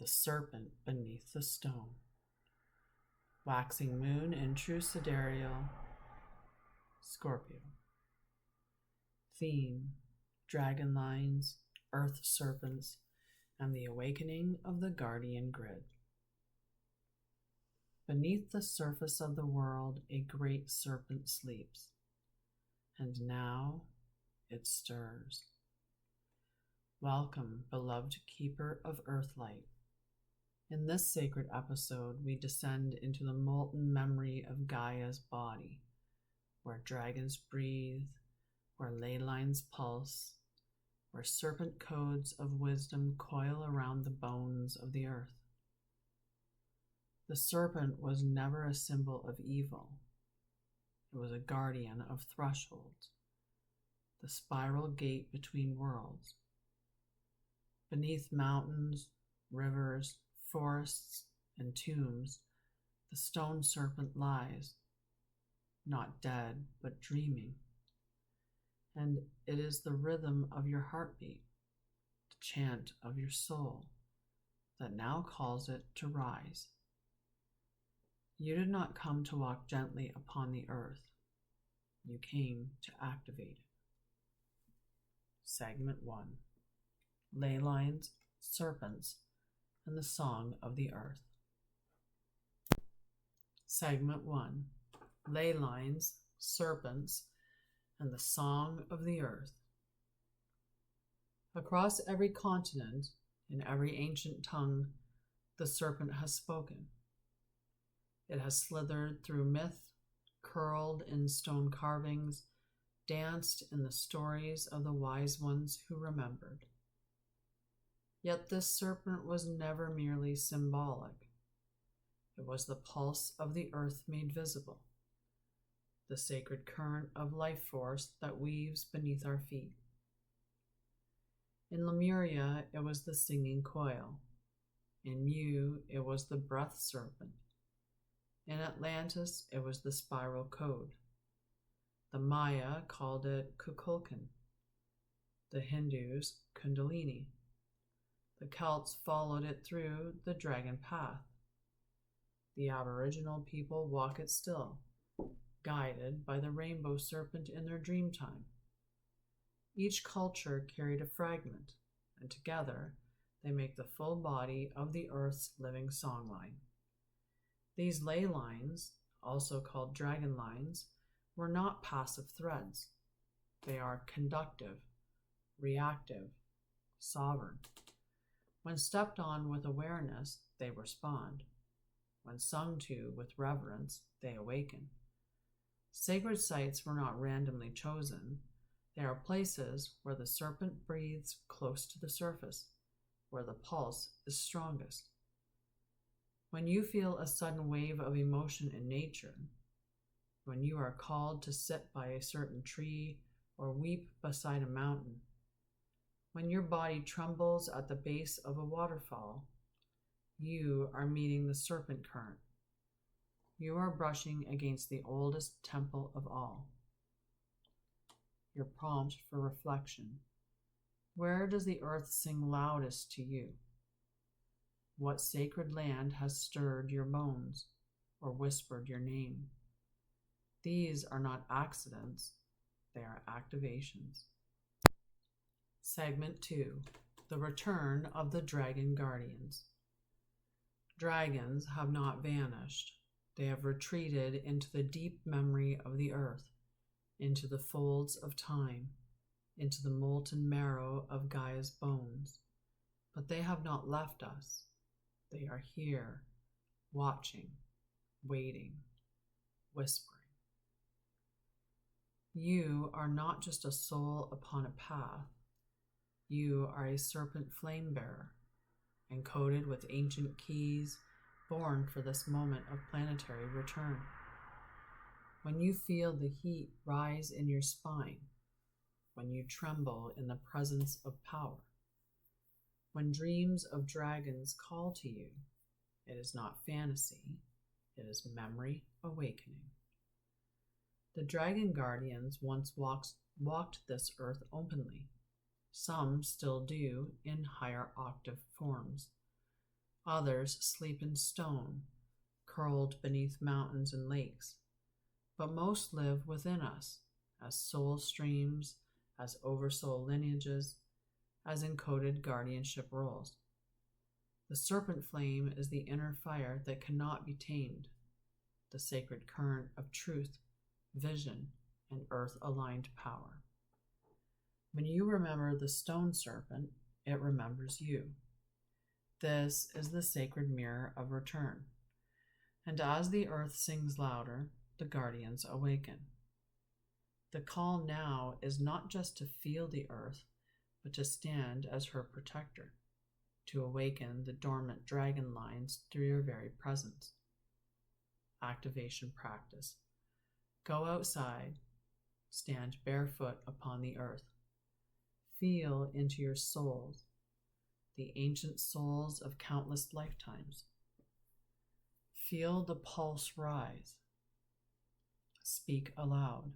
the serpent beneath the stone. Waxing moon in true sidereal, Scorpio. Theme, dragon lines, earth serpents, and the awakening of the guardian grid. Beneath the surface of the world, a great serpent sleeps, and now it stirs. Welcome, beloved keeper of earthlight. In this sacred episode, we descend into the molten memory of Gaia's body, where dragons breathe, where Leylines pulse, where serpent codes of wisdom coil around the bones of the earth. The serpent was never a symbol of evil. It was a guardian of thresholds, the spiral gate between worlds. Beneath mountains, rivers, forests, and tombs, the stone serpent lies, not dead, but dreaming. And it is the rhythm of your heartbeat, the chant of your soul, that now calls it to rise. You did not come to walk gently upon the earth. You came to activate it. Segment 1. Leylines, Serpents, and the Song of the Earth. Segment 1. Leylines, Serpents, and the Song of the Earth. Across every continent, in every ancient tongue, the serpent has spoken. It has slithered through myth, curled in stone carvings, danced in the stories of the wise ones who remembered. Yet this serpent was never merely symbolic. It was the pulse of the earth made visible, the sacred current of life force that weaves beneath our feet. In Lemuria, it was the singing coil. In Mu, it was the breath serpent. In Atlantis, it was the spiral code. The Maya called it Kukulkan. The Hindus, Kundalini. The Celts followed it through the dragon path. The Aboriginal people walk it still, guided by the rainbow serpent in their dream time. Each culture carried a fragment, and together they make the full body of the earth's living songline. These ley lines, also called dragon lines, were not passive threads. They are conductive, reactive, sovereign. When stepped on with awareness, they respond. When sung to with reverence, they awaken. Sacred sites were not randomly chosen. They are places where the serpent breathes close to the surface, where the pulse is strongest. When you feel a sudden wave of emotion in nature, when you are called to sit by a certain tree or weep beside a mountain, when your body trembles at the base of a waterfall, you are meeting the serpent current. You are brushing against the oldest temple of all. Your prompt for reflection. Where does the earth sing loudest to you? What sacred land has stirred your bones or whispered your name? These are not accidents, they are activations. Segment 2. The Return of the Dragon Guardians. Dragons have not vanished. They have retreated into the deep memory of the earth, into the folds of time, into the molten marrow of Gaia's bones. But they have not left us. They are here, watching, waiting, whispering. You are not just a soul upon a path. You are a serpent flame bearer, encoded with ancient keys, born for this moment of planetary return. When you feel the heat rise in your spine, when you tremble in the presence of power, when dreams of dragons call to you, it is not fantasy, it is memory awakening. The dragon guardians once walked this earth openly. Some still do in higher octave forms. Others sleep in stone, curled beneath mountains and lakes. But most live within us, as soul streams, as oversoul lineages, as encoded guardianship roles. The serpent flame is the inner fire that cannot be tamed, the sacred current of truth, vision, and earth-aligned power. When you remember the stone serpent, it remembers you. This is the sacred mirror of return. And as the earth sings louder, the guardians awaken. The call now is not just to feel the earth, but to stand as her protector, to awaken the dormant dragon lines through your very presence. Activation practice. Go outside, stand barefoot upon the earth. Feel into your souls, the ancient souls of countless lifetimes. Feel the pulse rise. Speak aloud.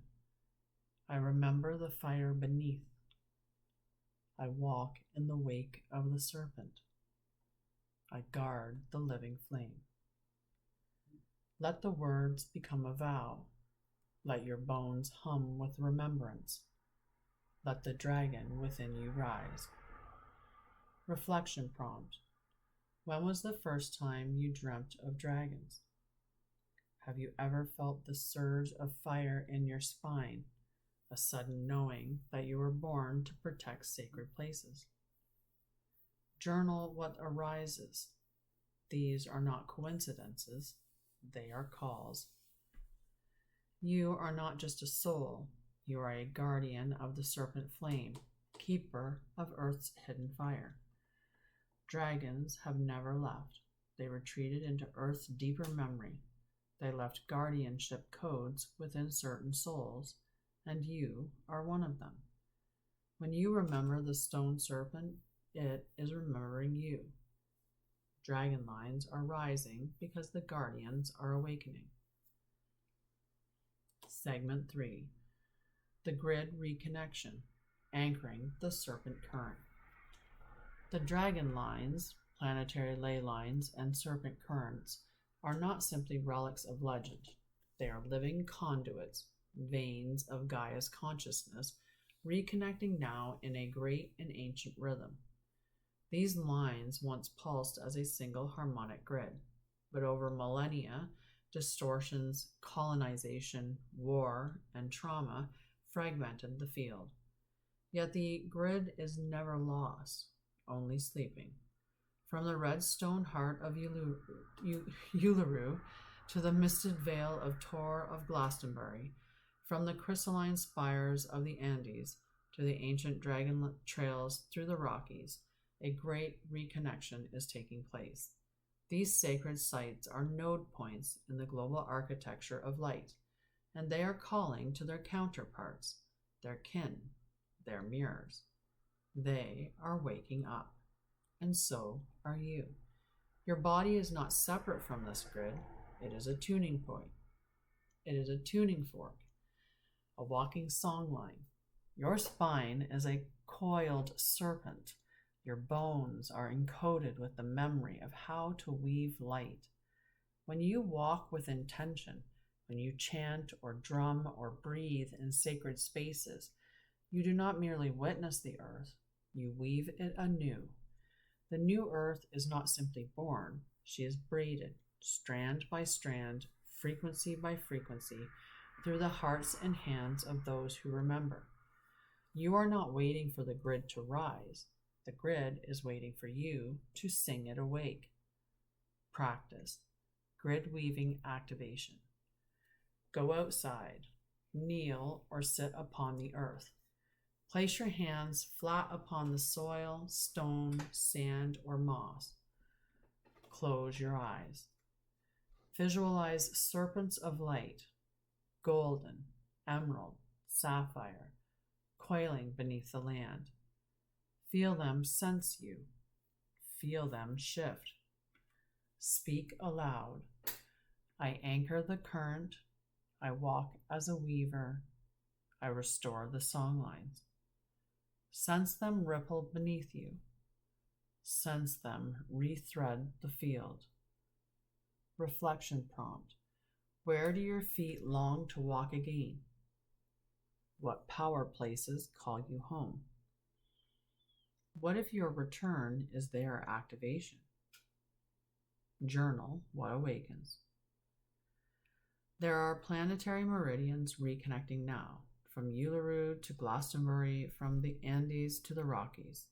I remember the fire beneath. I walk in the wake of the serpent. I guard the living flame. Let the words become a vow. Let your bones hum with remembrance. Let the dragon within you rise. Reflection prompt. When was the first time you dreamt of dragons? Have you ever felt the surge of fire in your spine, a sudden knowing that you were born to protect sacred places? Journal what arises. These are not coincidences, they are calls. You are not just a soul, you are a guardian of the serpent flame, keeper of Earth's hidden fire. Dragons have never left. They retreated into Earth's deeper memory. They left guardianship codes within certain souls, and you are one of them. When you remember the stone serpent, it is remembering you. Dragon lines are rising because the guardians are awakening. Segment 3. The grid reconnection, anchoring the serpent current. The dragon lines, planetary ley lines, and serpent currents are not simply relics of legend. They are living conduits, veins of Gaia's consciousness, reconnecting now in a great and ancient rhythm. These lines once pulsed as a single harmonic grid, but over millennia, distortions, colonization, war, and trauma fragmented the field. Yet the grid is never lost, only sleeping. From the red stone heart of Uluru to the misted veil of Tor of Glastonbury, from the crystalline spires of the Andes to the ancient dragon trails through the Rockies, a great reconnection is taking place. These sacred sites are node points in the global architecture of light, and they are calling to their counterparts, their kin, their mirrors. They are waking up, and so are you. Your body is not separate from this grid. It is a tuning point. It is a tuning fork, a walking song line. Your spine is a coiled serpent. Your bones are encoded with the memory of how to weave light. When you walk with intention, when you chant or drum or breathe in sacred spaces, you do not merely witness the earth, you weave it anew. The new earth is not simply born, she is braided, strand by strand, frequency by frequency, through the hearts and hands of those who remember. You are not waiting for the grid to rise. The grid is waiting for you to sing it awake. Practice. Grid weaving activation. Go outside. Kneel or sit upon the earth. Place your hands flat upon the soil, stone, sand, or moss. Close your eyes. Visualize serpents of light, golden, emerald, sapphire, coiling beneath the land. Feel them sense you. Feel them shift. Speak aloud. I anchor the current. I walk as a weaver. I restore the songlines. Sense them ripple beneath you. Sense them rethread the field. Reflection prompt. Where do your feet long to walk again? What power places call you home? What if your return is their activation? Journal what awakens. There are planetary meridians reconnecting now, from Uluru to Glastonbury, from the Andes to the Rockies.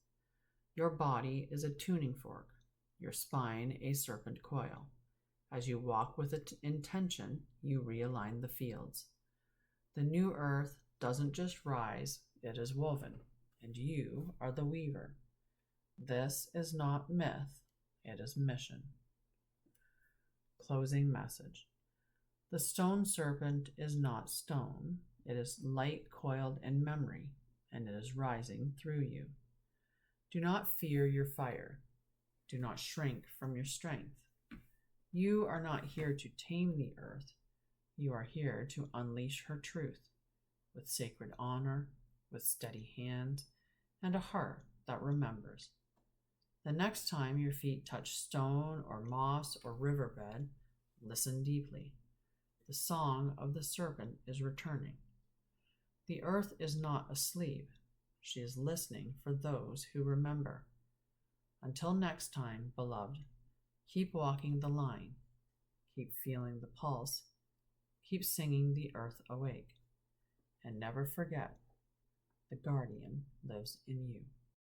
Your body is a tuning fork, your spine a serpent coil. As you walk with intention, you realign the fields. The new earth doesn't just rise, it is woven, and you are the weaver. This is not myth, it is mission. Closing message. The stone serpent is not stone, it is light coiled in memory, and it is rising through you. Do not fear your fire. Do not shrink from your strength. You are not here to tame the earth. You are here to unleash her truth with sacred honor, with steady hand, and a heart that remembers. The next time your feet touch stone or moss or riverbed, listen deeply. The song of the serpent is returning. The earth is not asleep. She is listening for those who remember. Until next time, beloved, keep walking the line. Keep feeling the pulse. Keep singing the earth awake. And never forget, the guardian lives in you.